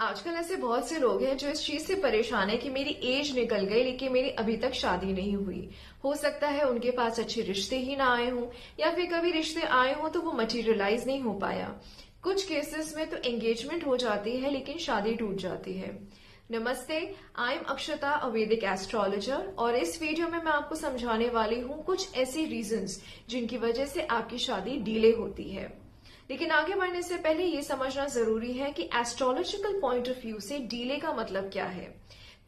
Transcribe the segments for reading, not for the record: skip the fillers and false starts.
आजकल ऐसे बहुत से लोग हैं जो इस चीज से परेशान है कि मेरी एज निकल गई लेकिन मेरी अभी तक शादी नहीं हुई। हो सकता है उनके पास अच्छे रिश्ते ही ना आए हों या फिर कभी रिश्ते आए हों तो वो मटेरियलाइज नहीं हो पाया। कुछ केसेस में तो एंगेजमेंट हो जाती है लेकिन शादी टूट जाती है। नमस्ते, आई एम अक्षता, अ वैदिक एस्ट्रोलॉजर, और इस वीडियो में मैं आपको समझाने वाली हूँ कुछ ऐसी रीजंस जिनकी वजह से आपकी शादी डिले होती है। लेकिन आगे बढ़ने से पहले ये समझना जरूरी है कि एस्ट्रोलॉजिकल पॉइंट ऑफ व्यू से डीले का मतलब क्या है।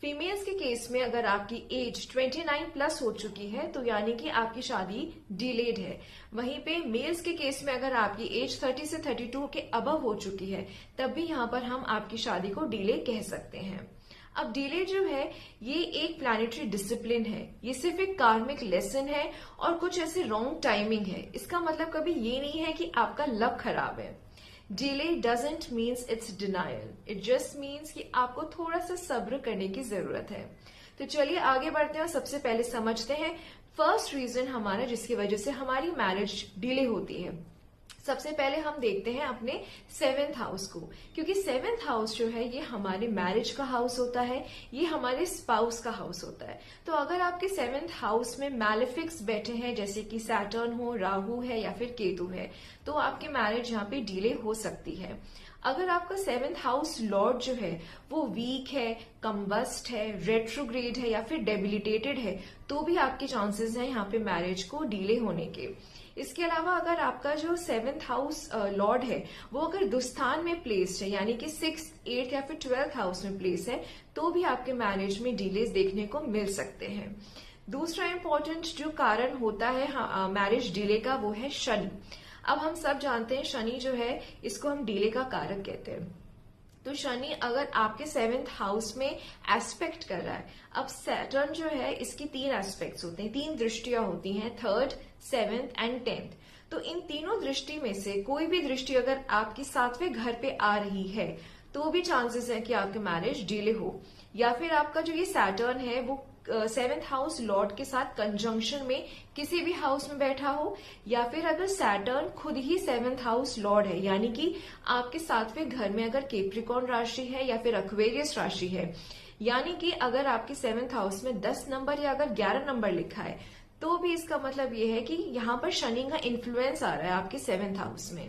फीमेल्स के केस में अगर आपकी एज 29 प्लस हो चुकी है तो यानी कि आपकी शादी डिलेड है। वहीं पे मेल्स के केस में अगर आपकी एज 30 से 32 के अबव हो चुकी है तब भी यहाँ पर हम आपकी शादी को डिले कह सकते हैं। अब डिले जो है ये एक प्लैनेटरी डिसिप्लिन है, ये सिर्फ एक कार्मिक लेसन है और कुछ ऐसे रॉन्ग टाइमिंग है। इसका मतलब कभी ये नहीं है कि आपका लक खराब है। Delay doesn't means it's denial, it just means कि आपको थोड़ा सा सब्र करने की जरूरत है। तो चलिए आगे बढ़ते हैं और सबसे पहले समझते हैं फर्स्ट रीजन हमारा जिसकी वजह से हमारी मैरिज डिले होती है। सबसे पहले हम देखते हैं अपने 7th हाउस को, क्योंकि 7th हाउस जो है ये हमारे मैरिज का हाउस होता है, ये हमारे स्पाउस का हाउस होता है। तो अगर आपके 7th हाउस में मैलेफिक्स बैठे हैं जैसे कि सैटर्न हो, राहु है या फिर केतु है तो आपकी मैरिज यहाँ पे डिले हो सकती है। अगर आपका 7th हाउस लॉर्ड जो है वो वीक है, कम्बस्ट है, रेट्रोग्रेड है या फिर डेबिलिटेटेड है तो भी आपके चांसेस हैं यहाँ पे मैरिज को डिले होने के। इसके अलावा अगर आपका जो 7th हाउस लॉर्ड है वो अगर दुस्थान में प्लेस्ड है यानी कि 6th, 8th या फिर 12th हाउस में प्लेस है तो भी आपके मैरिज में डिलेज देखने को मिल सकते हैं। दूसरा इंपॉर्टेंट जो कारण होता है मैरिज डिले का वो है शनि। अब हम सब जानते हैं शनि जो है इसको हम डिले का कारक कहते हैं। तो शनि अगर आपके 7th हाउस में एस्पेक्ट कर रहा है, अब सैटर्न जो है इसकी 3 एस्पेक्ट्स होते हैं, 3 दृष्टियां होती हैं, 3rd, 7th एंड 10th। तो इन तीनों दृष्टि में से कोई भी दृष्टि अगर आपकी 7वें घर पे आ रही है तो भी चांसेस है कि आपके मैरिज डिले हो। या फिर आपका जो ये सैटर्न है वो 7th हाउस लॉर्ड के साथ कंजंक्शन में किसी भी हाउस में बैठा हो, या फिर अगर सैटर्न खुद ही 7th हाउस लॉर्ड है यानी कि आपके 7वें घर में अगर कैप्रिकॉर्न राशि है या फिर एक्वेरियस राशि है, यानी कि अगर आपके 7th हाउस में 10 नंबर या अगर 11 नंबर लिखा है तो भी इसका मतलब ये है कि यहाँ पर शनि का इन्फ्लुएंस आ रहा है आपके 7th हाउस में।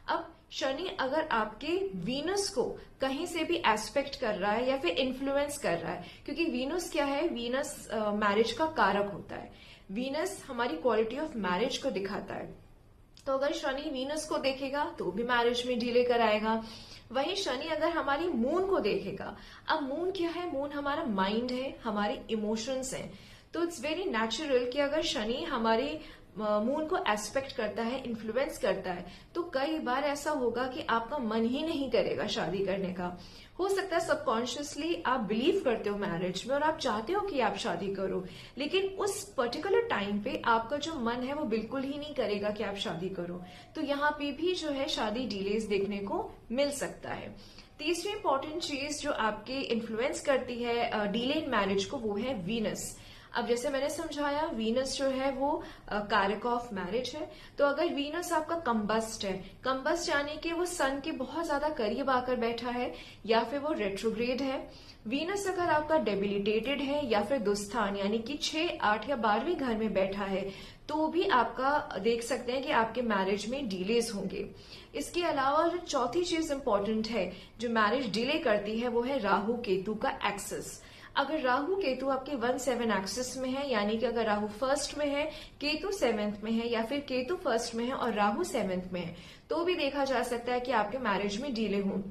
अब शनि अगर आपके वीनस को कहीं से भी एस्पेक्ट कर रहा है या फिर इन्फ्लुएंस कर रहा है, क्योंकि वीनस क्या है, वीनस मैरिज का कारक होता है, वीनस हमारी क्वालिटी ऑफ मैरिज को दिखाता है। तो अगर शनि वीनस को देखेगा तो भी मैरिज में डिले कराएगा। वहीं शनि अगर हमारी मून को देखेगा, अब मून क्या है, मून हमारा माइंड है, हमारे इमोशंस हैं, तो इट्स वेरी नेचुरल कि अगर शनि हमारी मून को एस्पेक्ट करता है, इन्फ्लुएंस करता है, तो कई बार ऐसा होगा कि आपका मन ही नहीं करेगा शादी करने का। हो सकता है सबकॉन्शियसली आप बिलीव करते हो मैरिज में और आप चाहते हो कि आप शादी करो, लेकिन उस पर्टिकुलर टाइम पे आपका जो मन है वो बिल्कुल ही नहीं करेगा कि आप शादी करो। तो यहाँ पे भी जो है शादी डिलेज देखने को मिल सकता है। तीसरी इंपॉर्टेंट चीज जो आपके इन्फ्लुएंस करती है डिले इन मैरिज को वो है वीनस। अब जैसे मैंने समझाया वीनस जो है वो कारक ऑफ मैरिज है। तो अगर वीनस आपका कंबस्ट है, कंबस्ट यानी कि वो सन के बहुत ज्यादा करीब आकर बैठा है या फिर वो रेट्रोग्रेड है, वीनस अगर आपका डेबिलिटेटेड है या फिर दुस्थान यानी कि 6, 8 या 12वें घर में बैठा है तो भी आपका देख सकते हैं कि आपके मैरिज में डिलेज होंगे। इसके अलावा जो चौथी चीज इंपॉर्टेंट है जो मैरिज डिले करती है वो है राहु केतु का एक्सेस। अगर राहु केतु आपके 1-7 एक्सिस में है यानी कि अगर राहु फर्स्ट में है, केतु 7th में है या फिर केतु फर्स्ट में है और राहु 7th में है तो भी देखा जा सकता है कि आपके मैरिज में डिले हो।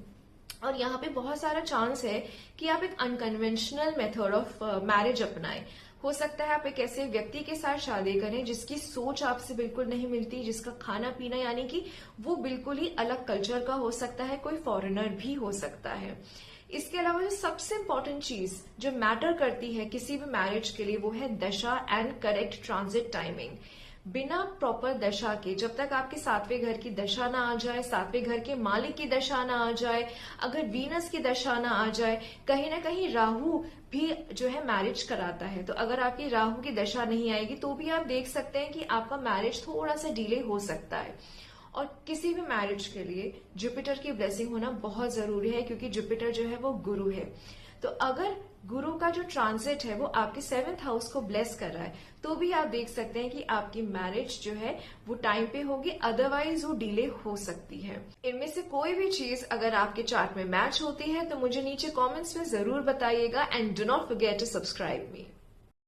और यहाँ पे बहुत सारा चांस है कि आप एक अनकन्वेंशनल मेथड ऑफ मैरिज अपनाएं। हो सकता है आप एक ऐसे व्यक्ति के साथ शादी करें जिसकी सोच आपसे बिल्कुल नहीं मिलती, जिसका खाना पीना यानी कि वो बिल्कुल ही अलग कल्चर का हो सकता है, कोई फॉरेनर भी हो सकता है। इसके अलावा जो सबसे इंपॉर्टेंट चीज जो मैटर करती है किसी भी मैरिज के लिए वो है दशा एंड करेक्ट ट्रांजिट टाइमिंग। बिना प्रॉपर दशा के, जब तक आपके 7वें घर की दशा ना आ जाए, 7वें घर के मालिक की दशा ना आ जाए, अगर वीनस की दशा ना आ जाए, कहीं ना कहीं राहु भी जो है मैरिज कराता है, तो अगर आपकी राहु की दशा नहीं आएगी तो भी आप देख सकते हैं कि आपका मैरिज थोड़ा सा डिले हो सकता है। और किसी भी मैरिज के लिए जुपिटर की ब्लेसिंग होना बहुत जरूरी है, क्योंकि जुपिटर जो है वो गुरु है। तो अगर गुरु का जो ट्रांजिट है वो आपके 7th हाउस को ब्लेस कर रहा है, तो भी आप देख सकते हैं कि आपकी मैरिज जो है वो टाइम पे होगी, अदरवाइज वो डिले हो सकती है। इनमें से कोई भी चीज अगर आपके चार्ट में मैच होती है तो मुझे नीचे कमेंट्स में जरूर बताइएगा, and do not forget to subscribe me.